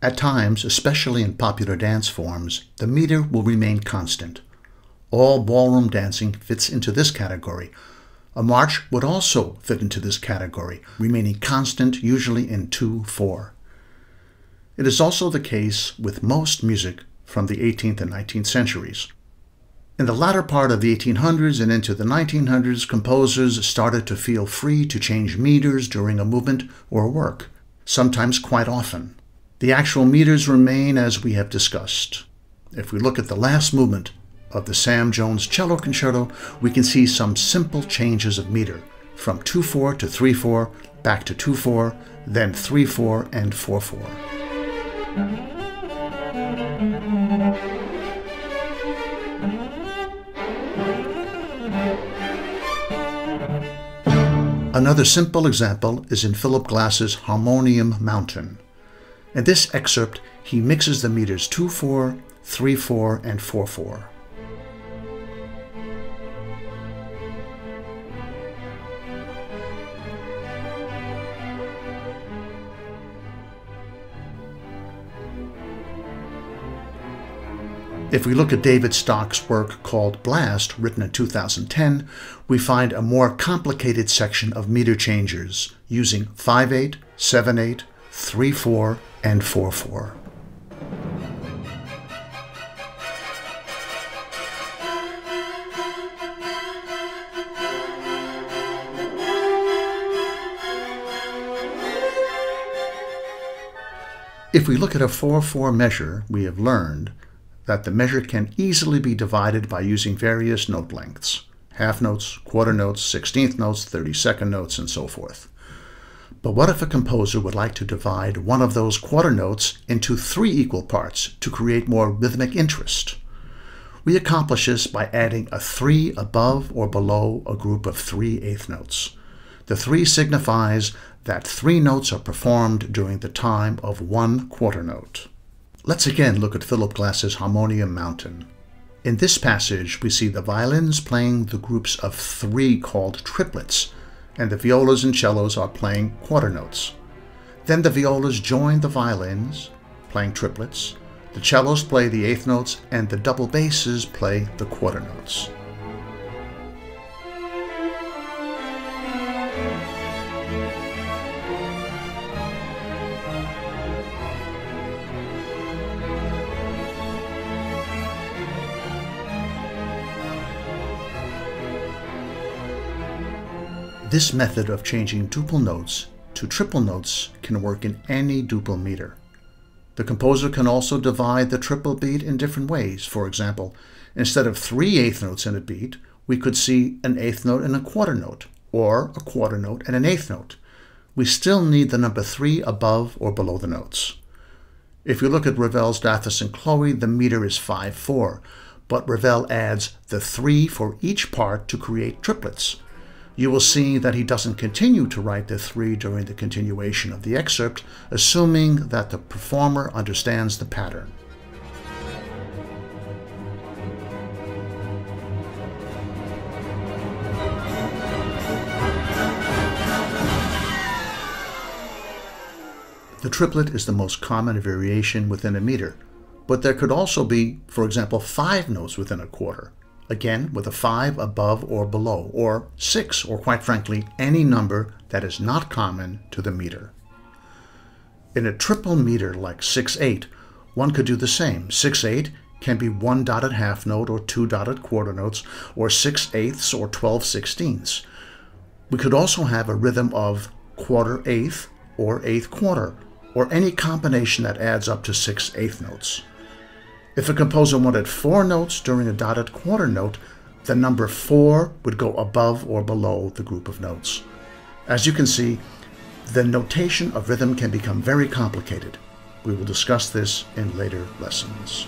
At times, especially in popular dance forms, the meter will remain constant. All ballroom dancing fits into this category. A march would also fit into this category, remaining constant usually in 2/4. It is also the case with most music from the 18th and 19th centuries. In the latter part of the 1800s and into the 1900s, composers started to feel free to change meters during a movement or work, sometimes quite often. The actual meters remain as we have discussed. If we look at the last movement of the Sam Jones Cello Concerto, we can see some simple changes of meter, from 2/4 to 3/4, back to 2/4, then 3/4 and 4/4. Another simple example is in Philip Glass's Harmonium Mountain. In this excerpt, he mixes the meters 2/4, 3/4, and 4/4. If we look at David Stock's work called Blast, written in 2010, we find a more complicated section of meter changers using 5/8, 7/8, 3/4, and 4/4. If we look at a 4/4 measure, we have learned that the measure can easily be divided by using various note lengths: half notes, quarter notes, 16th notes, 32nd notes, and so forth. But what if a composer would like to divide one of those quarter notes into 3 equal parts to create more rhythmic interest? We accomplish this by adding a 3 above or below a group of 3/8 notes. The 3 signifies that 3 notes are performed during the time of 1 quarter note. Let's again look at Philip Glass's Harmonium Mountain. In this passage, we see the violins playing the groups of 3 called triplets, and the violas and cellos are playing quarter notes. Then the violas join the violins, playing triplets, the cellos play the 8th notes, and the double basses play the quarter notes. This method of changing duple notes to triple notes can work in any duple meter. The composer can also divide the triple beat in different ways. For example, instead of 3 8th notes in a beat, we could see an 8th note and a quarter note, or a quarter note and an 8th note. We still need the number 3 above or below the notes. If you look at Ravel's Dathis and Chloe, the meter is 5/4, but Ravel adds the 3 for each part to create triplets. You will see that he doesn't continue to write the 3 during the continuation of the excerpt, assuming that the performer understands the pattern. The triplet is the most common variation within a meter, but there could also be, for example, 5 notes within a quarter. Again, with a 5 above or below, or 6, or quite frankly, any number that is not common to the meter. In a triple meter like 6/8, one could do the same. 6/8 can be 1 dotted half note or 2 dotted quarter notes, or 6/8 or 12/16. We could also have a rhythm of quarter-eighth or eighth quarter, or any combination that adds up to 6/8 notes. If a composer wanted 4 notes during a dotted quarter note, the number 4 would go above or below the group of notes. As you can see, the notation of rhythm can become very complicated. We will discuss this in later lessons.